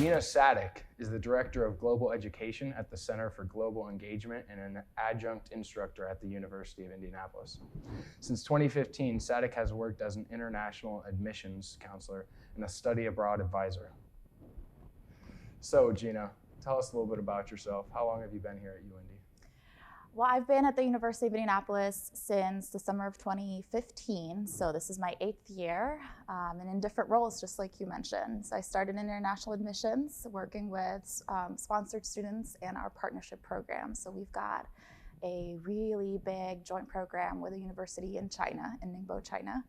Ghina Sadek is the Director of Global Education at the Center for Global Engagement and an adjunct instructor at the University of Indianapolis. Since 2015, Sadek has worked as an international admissions counselor and a study abroad advisor. So Gina, tell us a little bit about yourself. How long have you been here at UIndy? Well, I've been at the University of Indianapolis since the summer of 2015, so this is my 8th year, and in different roles, just like you mentioned. So I started in international admissions, working with sponsored students and our partnership program. So we've got a really big joint program with a university in China, in Ningbo, China.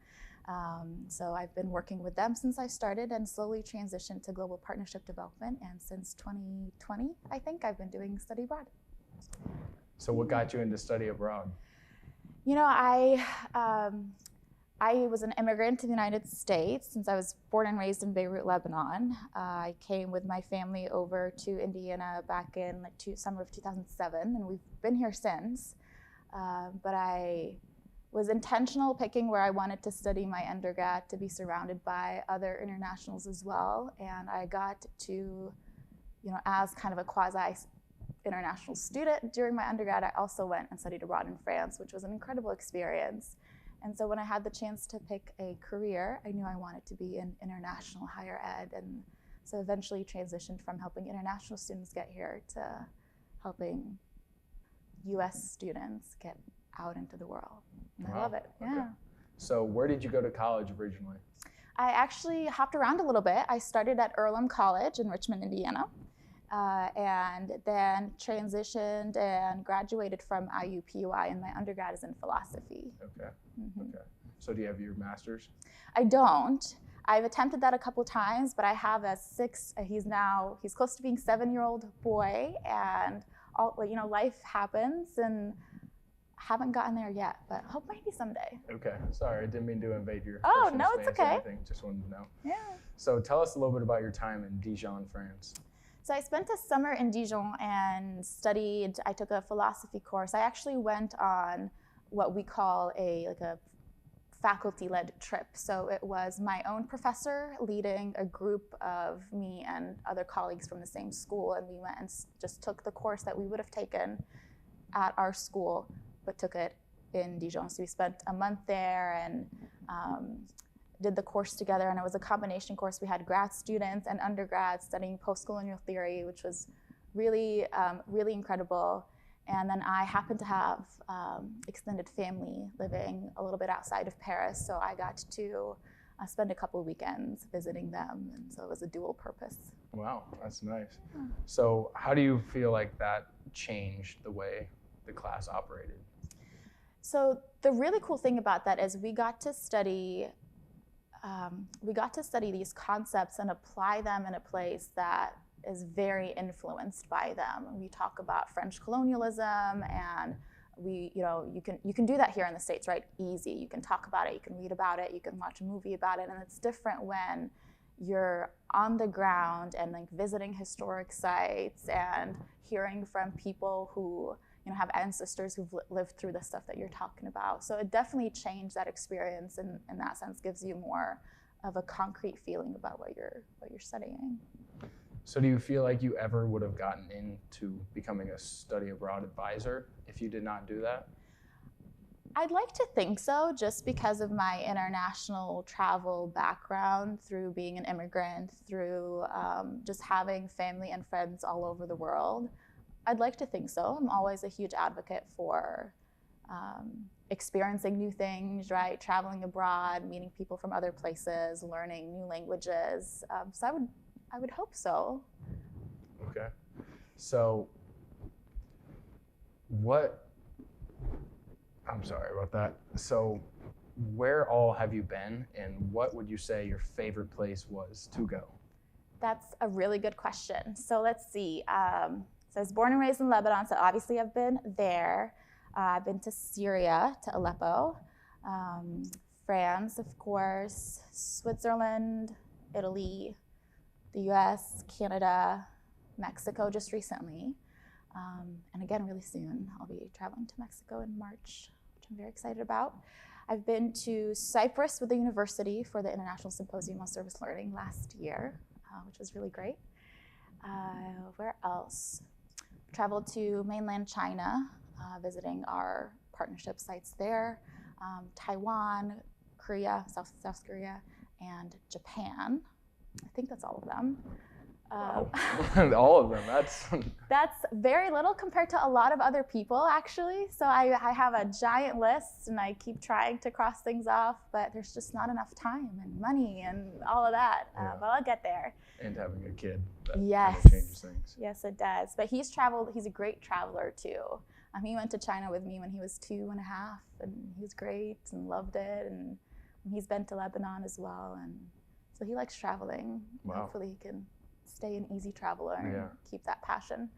So I've been working with them since I started and slowly transitioned to global partnership development, and since 2020, I think, I've been doing study abroad. So what got you into study abroad? You know, I was an immigrant to the United States since I was born and raised in Beirut, Lebanon. I came with my family over to Indiana back in summer of 2007, and we've been here since. But I was intentional picking where I wanted to study my undergrad to be surrounded by other internationals as well. And I got to, as kind of a quasi international student during my undergrad, I also went and studied abroad in France, which was an incredible experience. And so when I had the chance to pick a career, I knew I wanted to be in international higher ed. And so eventually transitioned from helping international students get here to helping US students get out into the world. And Wow. I love it, yeah. Okay. So where did you go to college originally? I actually hopped around a little bit. I started at Earlham College in Richmond, Indiana. And then transitioned and graduated from IUPUI, and my undergrad is in philosophy. Okay. Okay. So do you have your master's? I don't. I've attempted that a couple times, but I have he's close to being 7-year-old boy, and life happens, and haven't gotten there yet, but hope maybe someday. Okay. Sorry, I didn't mean to invade your Oh, personal no, it's space or okay. anything. Just wanted to know. Yeah. So tell us a little bit about your time in Dijon, France. So I spent a summer in Dijon and I took a philosophy course. I actually went on what we call a faculty-led trip. So it was my own professor leading a group of me and other colleagues from the same school, and we went and just took the course that we would have taken at our school, but took it in Dijon. So we spent a month there and did the course together, and it was a combination course. We had grad students and undergrads studying post-colonial theory, which was really, really incredible. And then I happened to have extended family living a little bit outside of Paris, so I got to spend a couple of weekends visiting them, and so it was a dual purpose. Wow, that's nice. So how do you feel like that changed the way the class operated? So the really cool thing about that is we got to study these concepts and apply them in a place that is very influenced by them. We talk about French colonialism, and you can do that here in the States, right? Easy. You can talk about it, you can read about it, you can watch a movie about it, and it's different when you're on the ground and visiting historic sites and hearing from people who have ancestors who've lived through the stuff that you're talking about. So it definitely changed that experience, and in that sense gives you more of a concrete feeling about what you're studying. So do you feel like you ever would have gotten into becoming a study abroad advisor if you did not do that? I'd like to think so, just because of my international travel background, through being an immigrant, through just having family and friends all over the world. I'd like to think so. I'm always a huge advocate for experiencing new things, right? Traveling abroad, meeting people from other places, learning new languages. So I would hope so. Okay. So I'm sorry about that. So where all have you been, and what would you say your favorite place was to go? That's a really good question. So let's see. So I was born and raised in Lebanon, so obviously I've been there. I've been to Syria, to Aleppo, France, of course, Switzerland, Italy, the US, Canada, Mexico just recently. And again, really soon, I'll be traveling to Mexico in March, which I'm very excited about. I've been to Cyprus with the university for the International Symposium on Service Learning last year, which was really great. Where else? Traveled to mainland China, visiting our partnership sites there, Taiwan, Korea, South Korea, and Japan. I think that's all of them. Wow. All of them, that's very little compared to a lot of other people, actually. So I have a giant list and I keep trying to cross things off, but there's just not enough time and money and all of that. But I'll get there. And having a kid, that yes. kind of changes things. Yes, it does. But he's a great traveler too. He went to China with me when he was 2.5, and he was great and loved it. And he's been to Lebanon as well, and so he likes traveling. Wow. Hopefully he can stay an easy traveler and keep that passion.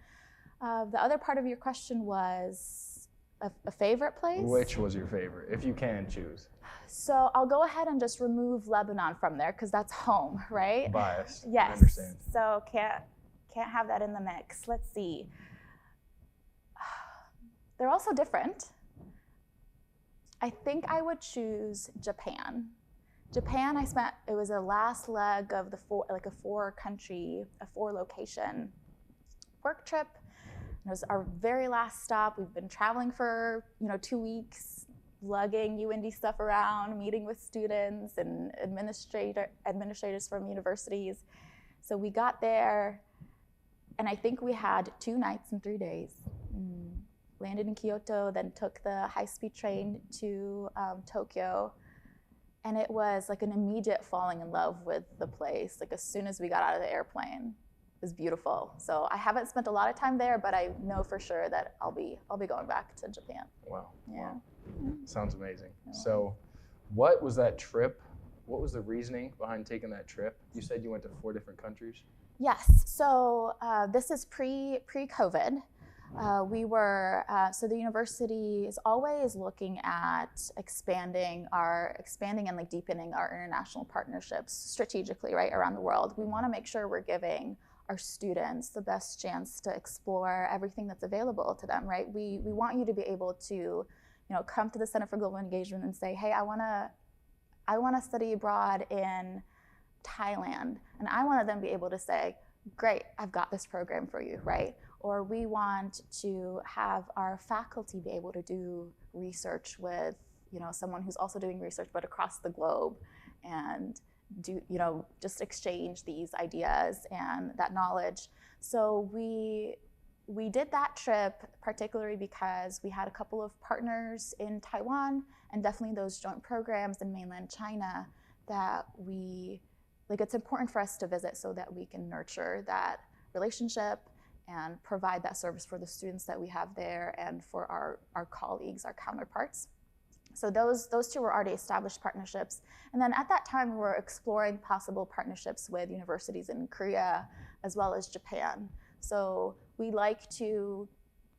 The other part of your question was a favorite place? Which was your favorite, if you can choose? So I'll go ahead and just remove Lebanon from there because that's home, right? Biased. Yes. I understand. So can't have that in the mix. Let's see. They're also different. I think I would choose Japan. Japan, it was a last leg of a 4-location work trip. It was our very last stop. We've been traveling for 2 weeks, lugging UIndy stuff around, meeting with students and administrators from universities. So we got there, and I think we had 2 nights and 3 days. Landed in Kyoto, then took the high-speed train to Tokyo. And it was like an immediate falling in love with the place. Like as soon as we got out of the airplane, it was beautiful. So I haven't spent a lot of time there, but I know for sure that I'll be going back to Japan. Wow. Yeah. Wow. Sounds amazing. So what was that trip? What was the reasoning behind taking that trip? You said you went to 4 different countries? Yes. So this is pre-COVID. So the university is always looking at expanding and like deepening our international partnerships strategically, right, around the world. We want to make sure we're giving our students the best chance to explore everything that's available to them, right? We want you to be able to, come to the Center for Global Engagement and say, hey, I want to study abroad in Thailand, and I want to then be able to say, great, I've got this program for you, right? Or we want to have our faculty be able to do research with, someone who's also doing research but across the globe, and do, just exchange these ideas and that knowledge. So we did that trip particularly because we had a couple of partners in Taiwan and definitely those joint programs in mainland China that it's important for us to visit so that we can nurture that relationship and provide that service for the students that we have there and for our colleagues, our counterparts. So those 2 were already established partnerships. And then at that time, we were exploring possible partnerships with universities in Korea as well as Japan. So we like to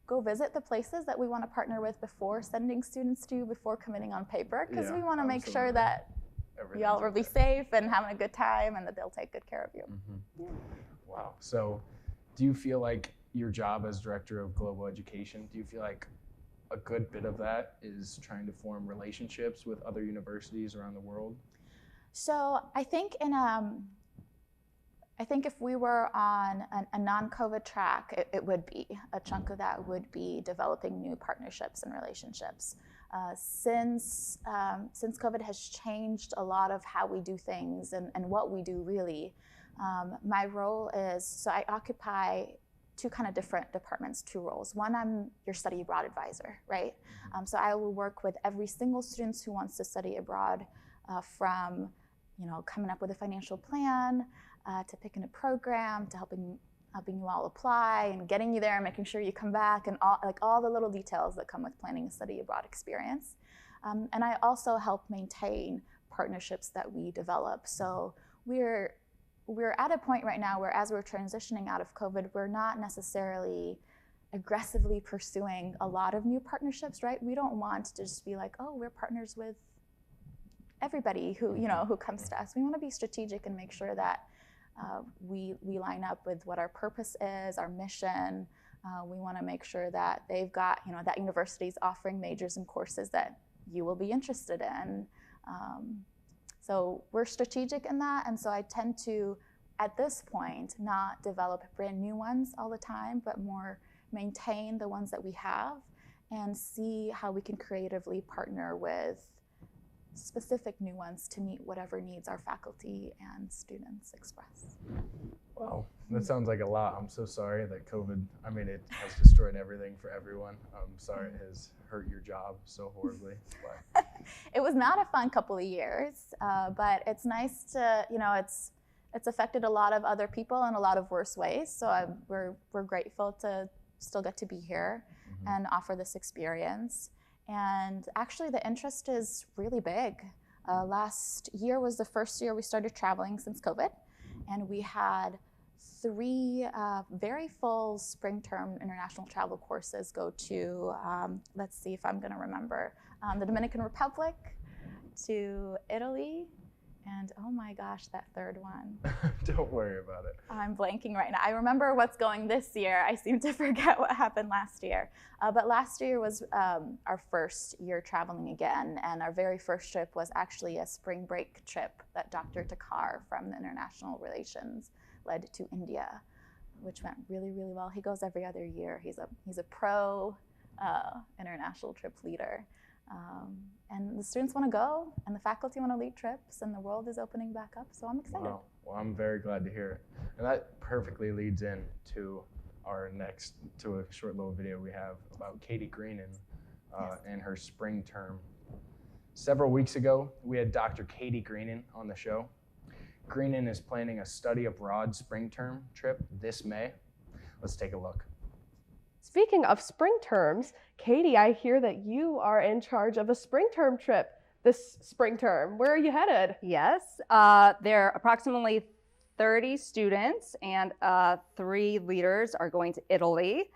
go visit the places that we want to partner with before sending students to, before committing on paper, because we want to make sure that y'all will be safe and having a good time and that they'll take good care of you. Mm-hmm. Yeah. Wow. So do you feel like your job as Director of Global Education, do you feel like a good bit of that is trying to form relationships with other universities around the world? So I think if we were on a non-COVID track, it would be. A chunk of that would be developing new partnerships and relationships. Since COVID has changed a lot of how we do things and what we do really, my role is, so I occupy 2 kind of different departments, 2 roles. One, I'm your study abroad advisor, right? So I will work with every single student who wants to study abroad, from coming up with a financial plan, to picking a program, to helping you all apply and getting you there and making sure you come back, and all the little details that come with planning a study abroad experience. And I also help maintain partnerships that we develop. So we're at a point right now where, as we're transitioning out of COVID, we're not necessarily aggressively pursuing a lot of new partnerships, right? We don't want to just be like, oh, we're partners with everybody who comes to us. We want to be strategic and make sure that we line up with what our purpose is, our mission. We want to make sure that they've got, that university's offering majors and courses that you will be interested in. So we're strategic in that, and so I tend to at this point, not develop brand new ones all the time, but more maintain the ones that we have and see how we can creatively partner with specific new ones to meet whatever needs our faculty and students express. Wow, that sounds like a lot. I'm so sorry that COVID, I mean, it has destroyed everything for everyone. I'm sorry it has hurt your job so horribly. But. It was not a fun couple of years, but it's nice to, you know, it's affected a lot of other people in a lot of worse ways. So we're grateful to still get to be here and offer this experience. And actually the interest is really big. Last year was the first year we started traveling since COVID. And we had 3 very full spring term international travel courses go to, let's see if I'm gonna remember, the Dominican Republic, to Italy, and oh my gosh, that third one. Don't worry about it. I'm blanking right now. I remember what's going this year. I seem to forget what happened last year. But last year was our first year traveling again, and our very first trip was actually a spring break trip that Dr. Takar from the International Relations led to India, which went really, really well. He goes every other year. He's a pro international trip leader. And the students want to go, and the faculty want to lead trips, and the world is opening back up, so I'm excited. Wow. Well, I'm very glad to hear it. And that perfectly leads in to our next, to a short little video we have about Katie Greenan and her spring term. Several weeks ago, we had Dr. Katie Greenan on the show. Greenan is planning a study abroad spring term trip this May. Let's take a look. Speaking of spring terms, Katie, I hear that you are in charge of a spring term trip this spring term. Where are you headed? Yes, there are approximately 30 students and 3 leaders are going to Italy.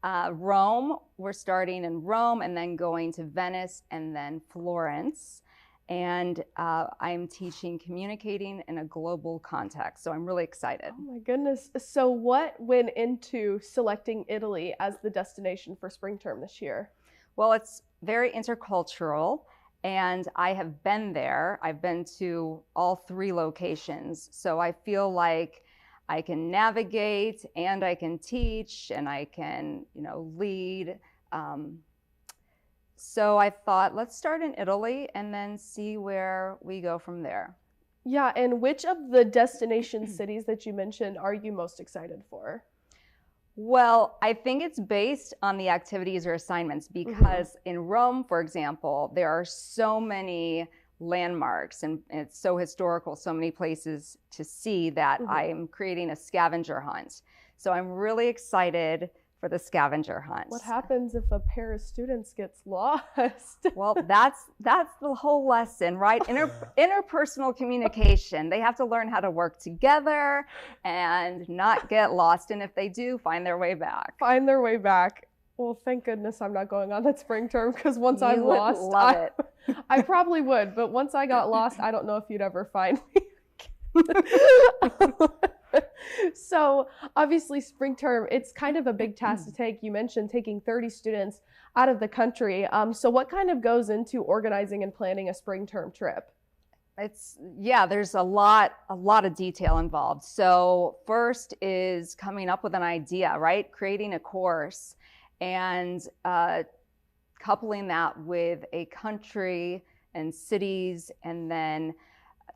Rome, we're starting in Rome and then going to Venice and then Florence. And I'm teaching communicating in a global context, so I'm really excited. Oh my goodness. So what went into selecting Italy as the destination for spring term this year? Well, it's very intercultural, and I have been there. I've been to all 3 locations, so I feel like I can navigate and I can teach and I can, lead. So I thought, let's start in Italy and then see where we go from there. Yeah, and which of the destination cities that you mentioned are you most excited for? Well, I think it's based on the activities or assignments because in Rome, for example, there are so many landmarks and it's so historical, so many places to see that I am creating a scavenger hunt. So I'm really excited for the scavenger hunt. What happens if a pair of students gets lost? Well, that's the whole lesson, right? Interpersonal communication. They have to learn how to work together and not get lost. And if they do, find their way back. Find their way back. Well, thank goodness I'm not going on that spring term because once I'm would lost, love it. I probably would. But once I got lost, I don't know if you'd ever find me. So obviously spring term, it's kind of a big task to take. You mentioned taking 30 students out of the country. So what kind of goes into organizing and planning a spring term trip? There's a lot of detail involved. So first is coming up with an idea, right? Creating a course and coupling that with a country and cities, and then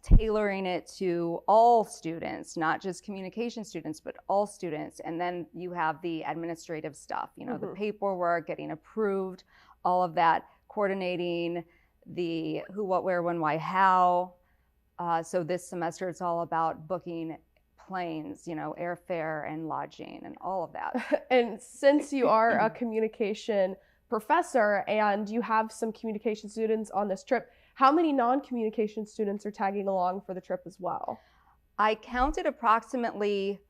tailoring it to all students, not just communication students, but all students. And then you have the administrative stuff, the paperwork, getting approved, all of that, coordinating the who, what, where, when, why, how. So this semester, it's all about booking planes, airfare and lodging and all of that. And since you are a communication professor and you have some communication students on this trip, how many non-communication students are tagging along for the trip as well? I counted approximately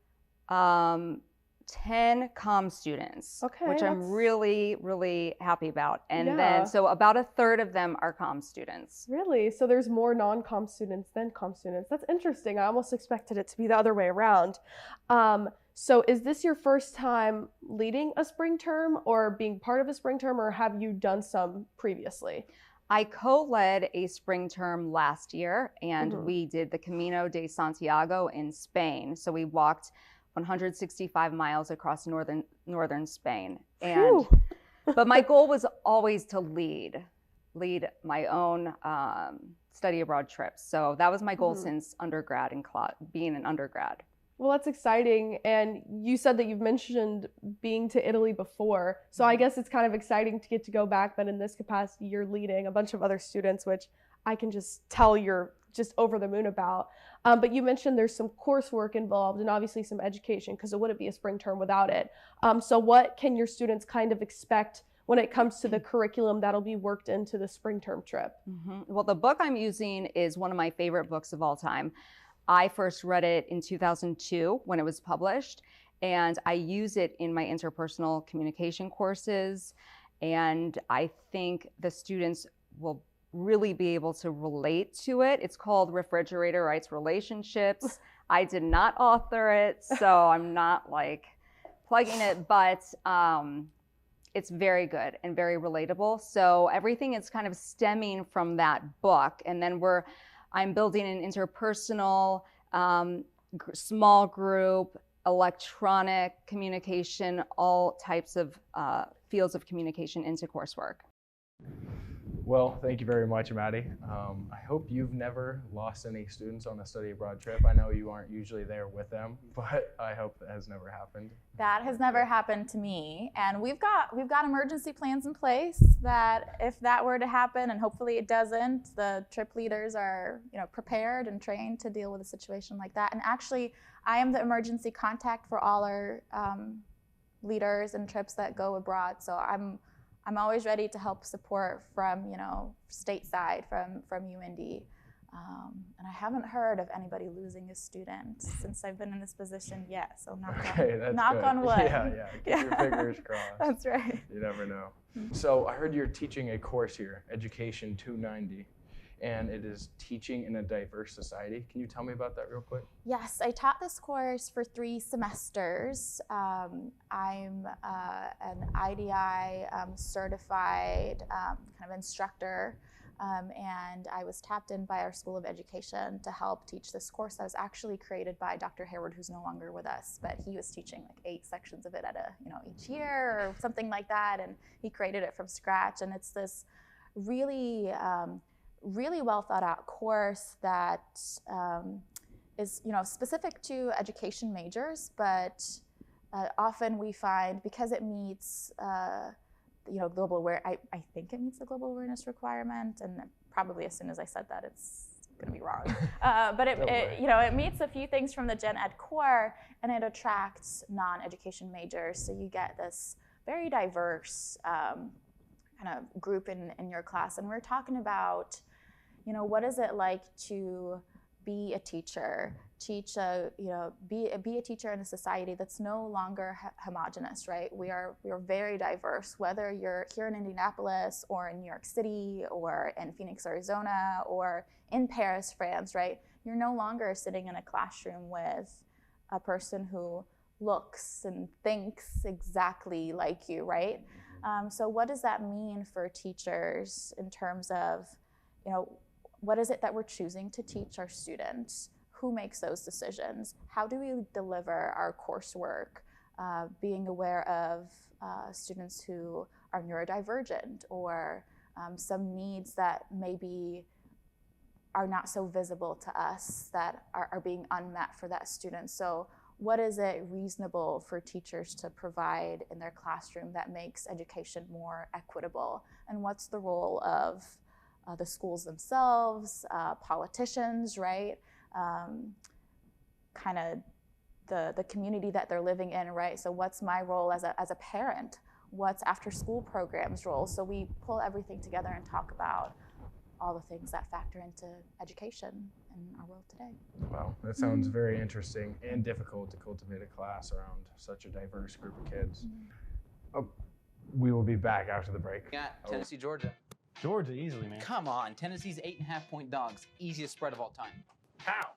10 comm students, which I'm really, really happy about. And then, so about a third of them are comm students. Really? So there's more non-comm students than comm students. That's interesting. I almost expected it to be the other way around. So is this your first time leading a spring term or being part of a spring term, or have you done some previously? I co-led a spring term last year, and Mhm. we did the Camino de Santiago in Spain. So we walked 165 miles across northern Spain. And Phew. but my goal was always to lead my own study abroad trips. So that was my goal Mhm. since undergrad and being an undergrad. Well, that's exciting. And you said that you've mentioned being to Italy before. So I guess it's kind of exciting to get to go back, but in this capacity, you're leading a bunch of other students, which I can just tell you're just over the moon about. But you mentioned there's some coursework involved and obviously some education, because it wouldn't be a spring term without it. So what can your students kind of expect when it comes to the curriculum that'll be worked into the spring term trip? Well, the book I'm using is one of my favorite books of all time. I first read it in 2002 when it was published, and I use it in my interpersonal communication courses. And I think the students will really be able to relate to it. It's called Refrigerator Writes Relationships. I did not author it, so I'm not like plugging it, but it's very good and very relatable. So everything is kind of stemming from that book. And then I'm building an interpersonal, small group, electronic communication, all types of fields of communication into coursework. Well, thank you very much, Maddie. I hope you've never lost any students on a study abroad trip. I know you aren't usually there with them, but I hope that has never happened. That has never happened to me, and we've got emergency plans in place that if that were to happen, and hopefully it doesn't, the trip leaders are prepared and trained to deal with a situation like that. And actually, I am the emergency contact for all our leaders and trips that go abroad. So I'm always ready to help support from stateside, from UIndy. And I haven't heard of anybody losing a student since I've been in this position yet. So knock on wood. Yeah. Keep your fingers crossed. That's right. You never know. So I heard you're teaching a course here, Education 290, and it is teaching in a diverse society. Can you tell me about that real quick? Yes, I taught this course for 3 semesters. I'm an IDI certified kind of instructor. And I was tapped in by our School of Education to help teach this course that was actually created by Dr. Hayward, who's no longer with us, but he was teaching like 8 sections of it at each year or something like that, and he created it from scratch. And it's this really, really well thought out course that is specific to education majors, but often we find because it meets global aware. I think it meets the global awareness requirement, and probably as soon as I said that, it's going to be wrong. But it meets a few things from the Gen Ed core, and it attracts non-education majors. So you get this very diverse kind of group in your class, and we're talking about, what is it like to be a teacher, be a teacher in a society that's no longer homogenous, right? We are very diverse, whether you're here in Indianapolis or in New York City or in Phoenix, Arizona, or in Paris, France, right? You're no longer sitting in a classroom with a person who looks and thinks exactly like you, right? So what does that mean for teachers in terms of, what is it that we're choosing to teach our students? Who makes those decisions? How do we deliver our coursework? Being aware of students who are neurodivergent or some needs that maybe are not so visible to us that are being unmet for that student. So what is it reasonable for teachers to provide in their classroom that makes education more equitable? And what's the role of the schools themselves, politicians, right? Kind of the community that they're living in, right? So what's my role as a parent? What's after school programs' role? So we pull everything together and talk about all the things that factor into education in our world today. Wow, that sounds very interesting and difficult to cultivate a class around such a diverse group of kids. We will be back after the break. Got Tennessee, Georgia. Georgia, easily, man. Come on, Tennessee's 8.5-point dogs. Easiest spread of all time. How?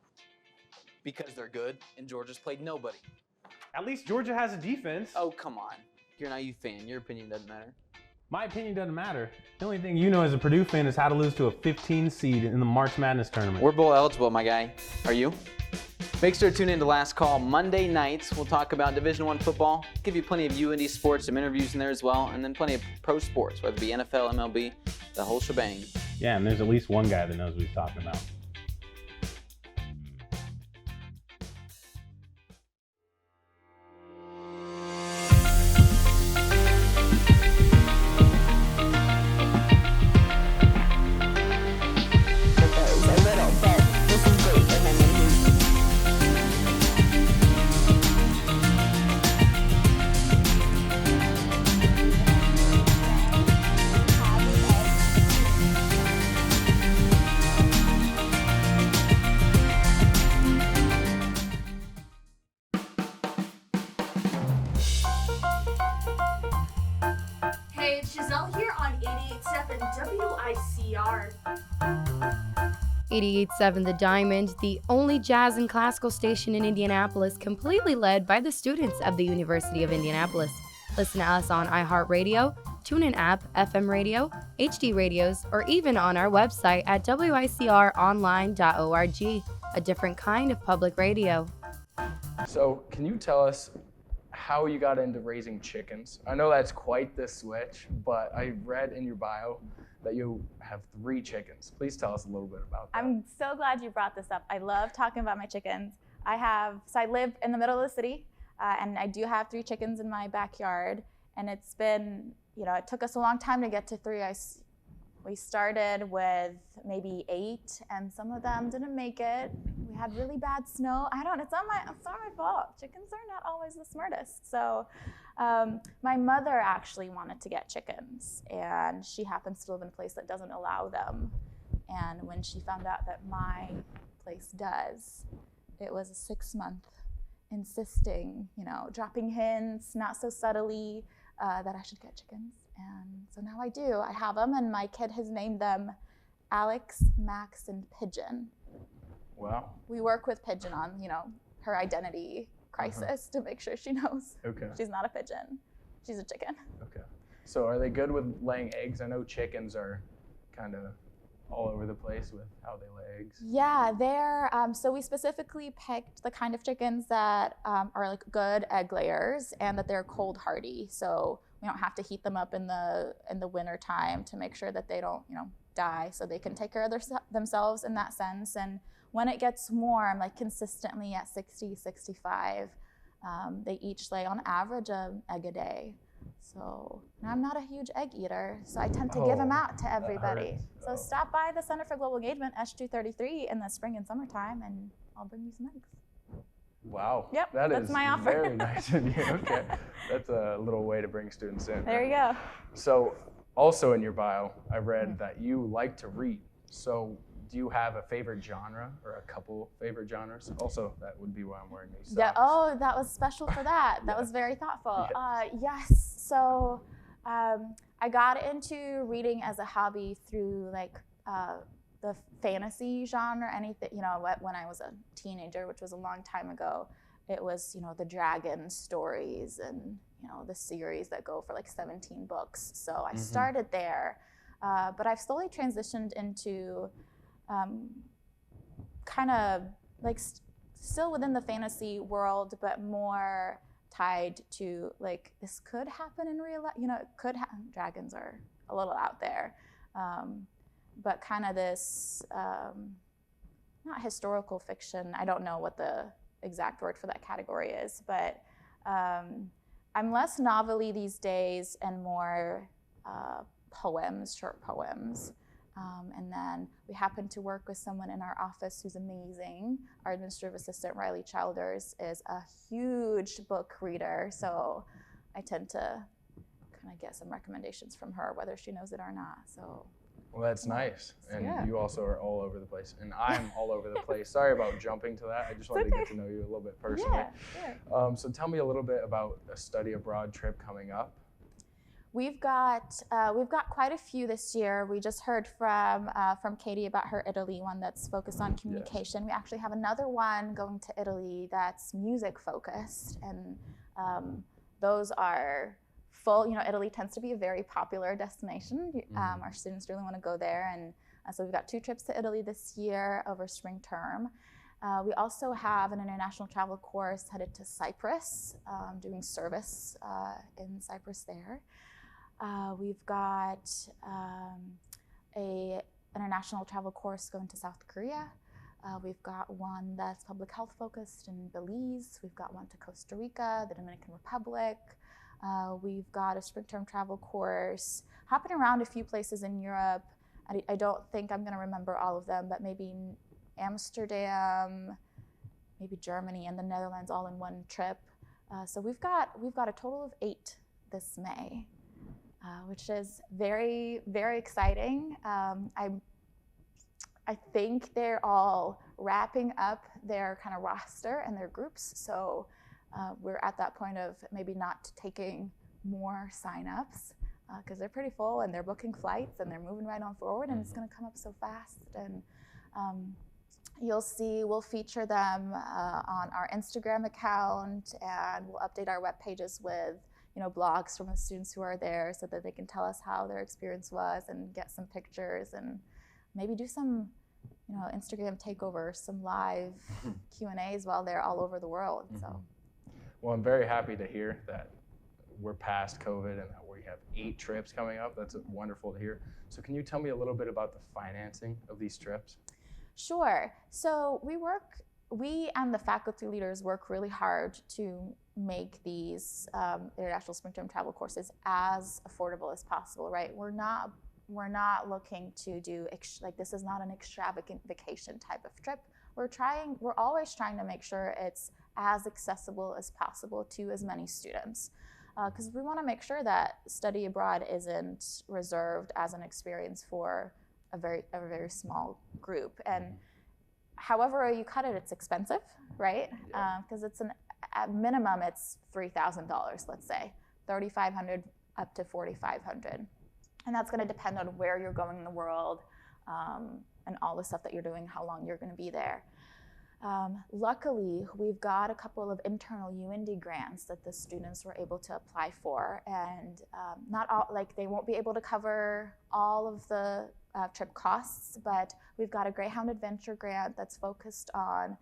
Because they're good, and Georgia's played nobody. At least Georgia has a defense. Oh, come on. You're an IU fan. Your opinion doesn't matter. My opinion doesn't matter. The only thing you know as a Purdue fan is how to lose to a 15 seed in the March Madness tournament. We're bowl eligible, my guy. Are you? Make sure to tune in to Last Call Monday nights. We'll talk about Division I football, give you plenty of UIndy sports, some interviews in there as well, and then plenty of pro sports, whether it be NFL, MLB, the whole shebang. Yeah, and there's at least one guy that knows what he's talking about. Hey, it's Giselle here on 88.7 WICR. 88.7 The Diamond, the only jazz and classical station in Indianapolis, completely led by the students of the University of Indianapolis. Listen to us on iHeartRadio, TuneIn app, FM radio, HD radios, or even on our website at wicronline.org, a different kind of public radio. So can you tell us how you got into raising chickens? I know that's quite the switch, but I read in your bio that you have 3 chickens. Please tell us a little bit about that. I'm so glad you brought this up. I love talking about my chickens. I live in the middle of the city, and I do have 3 chickens in my backyard. And it's been, it took us a long time to get to 3. We started with maybe 8, and some of them didn't make it. We had really bad snow. It's not my fault. Chickens are not always the smartest. So my mother actually wanted to get chickens, and she happens to live in a place that doesn't allow them. And when she found out that my place does, it was a 6-month insisting, dropping hints, not so subtly, that I should get chickens. And so now I do. I have them, and my kid has named them Alex, Max, and Pigeon. Wow. We work with Pigeon on, her identity crisis to make sure she knows she's not a pigeon. She's a chicken. Okay. So are they good with laying eggs? I know chickens are kind of all over the place with how they lay eggs. Yeah, they're, so we specifically picked the kind of chickens that are like good egg layers and that they're cold hardy. So we don't have to heat them up in the winter time to make sure that they don't, die. So they can take care of themselves in that sense. And when it gets warm, like consistently at 60, 65, they each lay on average an egg a day. So I'm not a huge egg eater, so I tend to give them out to everybody. So stop by the Center for Global Engagement, S233, in the spring and summertime, and I'll bring you some eggs. Wow. Yep, that's that's my offer. Very nice of you. Okay. That's a little way to bring students in. There you go. So also in your bio, I read that you like to read. So do you have a favorite genre or a couple favorite genres? Also, that would be why I'm wearing these socks. Yeah, oh, that was special for that. That was very thoughtful. Yes. So I got into reading as a hobby through the fantasy genre, anything, when I was a teenager, which was a long time ago. It was, the dragon stories and, the series that go for like 17 books. So I started there, but I've slowly transitioned into kind of like still within the fantasy world, but more tied to like, this could happen in real life. It could happen. Dragons are a little out there. But kind of this, not historical fiction, I don't know what the exact word for that category is, but I'm less novel-y these days and more poems, short poems. And then we happen to work with someone in our office who's amazing. Our administrative assistant, Riley Childers, is a huge book reader, so I tend to kind of get some recommendations from her, whether she knows it or not. So. Well, that's nice. And you also are all over the place. And I'm all over the place. Sorry about jumping to that. I just wanted to get to know you a little bit personally. Yeah. So tell me a little bit about a study abroad trip coming up. We've got quite a few this year. We just heard from Katie about her Italy one that's focused on communication. Yes. We actually have another one going to Italy that's music focused, and those are full. Italy tends to be a very popular destination. Our students really want to go there, and so we've got 2 trips to Italy this year over spring term. We also have an international travel course headed to Cyprus, doing service in Cyprus there. We've got a international travel course going to South Korea. We've got one that's public health focused in Belize. We've got one to Costa Rica, the Dominican Republic. We've got a spring term travel course hopping around a few places in Europe. I don't think I'm going to remember all of them, but maybe Amsterdam, maybe Germany, and the Netherlands all in one trip. So we've got a total of 8 this May, which is very, very exciting. I think they're all wrapping up their kind of roster and their groups. So we're at that point of maybe not taking more signups because they're pretty full and they're booking flights and they're moving right on forward, and it's going to come up so fast. And you'll see we'll feature them on our Instagram account, and we'll update our web pages with blogs from the students who are there so that they can tell us how their experience was and get some pictures and maybe do some Instagram takeovers, some live Q&As while they're all over the world. So, well, I'm very happy to hear that we're past COVID and that we have 8 trips coming up. That's wonderful to hear. So can you tell me a little bit about the financing of these trips? Sure. So we and the faculty leaders work really hard to make these international spring-term travel courses as affordable as possible, right? We're not looking to do, this is not an extravagant vacation type of trip. We're always trying to make sure it's as accessible as possible to as many students. Because we want to make sure that study abroad isn't reserved as an experience for a very small group. And however you cut it, it's expensive, right? Because at minimum, it's $3,000, let's say, $3,500 up to $4,500. And that's going to depend on where you're going in the world and all the stuff that you're doing, how long you're going to be there. Luckily, we've got a couple of internal UIndy grants that the students were able to apply for, and not all, they won't be able to cover all of the trip costs, but we've got a Greyhound Adventure grant that's focused on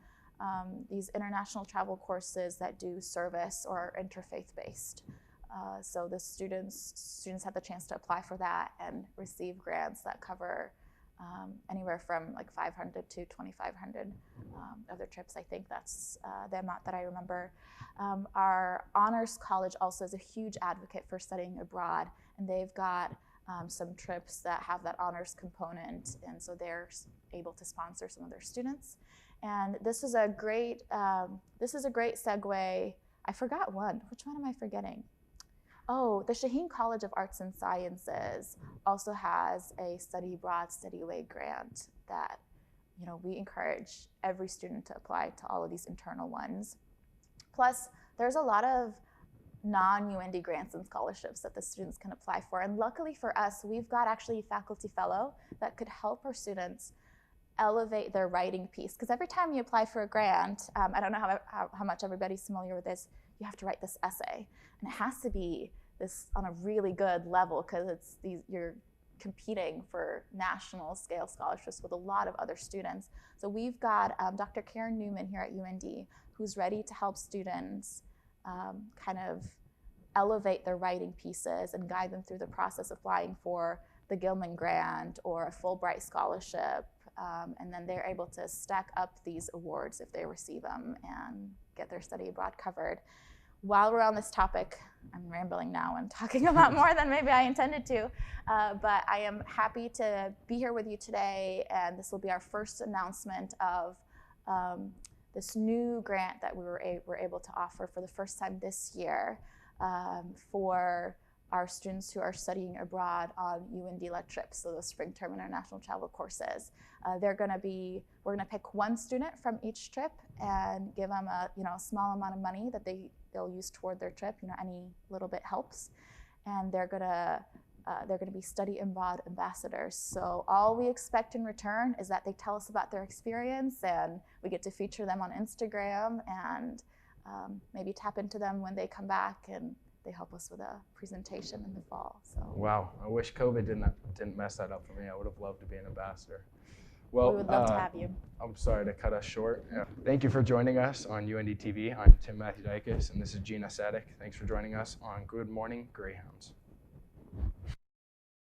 these international travel courses that do service or are interfaith-based. So the students have the chance to apply for that and receive grants that cover anywhere from $500 to $2,500 of their trips. I think that's the amount that I remember. Our honors college also is a huge advocate for studying abroad, and they've got some trips that have that honors component, and so they're able to sponsor some of their students. And this is a great segue. I forgot one. Which one am I forgetting? Oh, the Shaheen College of Arts and Sciences also has a study abroad, study away grant that we encourage every student to apply to all of these internal ones. Plus, there's a lot of non-UIndy grants and scholarships that the students can apply for. And luckily for us, we've got actually a faculty fellow that could help our students elevate their writing piece. Because every time you apply for a grant, I don't know how much everybody's familiar with this, you have to write this essay. And it has to be this on a really good level because you're competing for national scale scholarships with a lot of other students. So we've got Dr. Karen Newman here at UIndy who's ready to help students kind of elevate their writing pieces and guide them through the process of applying for the Gilman Grant or a Fulbright scholarship. And then they're able to stack up these awards if they receive them and get their study abroad covered. While we're on this topic, I'm rambling now and talking a lot more than maybe I intended to, but I am happy to be here with you today, and this will be our first announcement of this new grant that we were able to offer for the first time this year for our students who are studying abroad on UIndy-led trips, so the spring term international travel courses. We're gonna pick one student from each trip and give them a small amount of money that they'll use toward their trip. Any little bit helps, and they're gonna be study abroad ambassadors. So all we expect in return is that they tell us about their experience, and we get to feature them on Instagram and maybe tap into them when they come back and they help us with a presentation in the fall. So Wow, I wish COVID didn't mess that up for me. I would have loved to be an ambassador. Well, we would love to have you. I'm sorry to cut us short. Yeah. Thank you for joining us on UIndy TV. I'm Tim Mathioudakis, and this is Ghina Sadek. Thanks for joining us on Good Morning Greyhounds.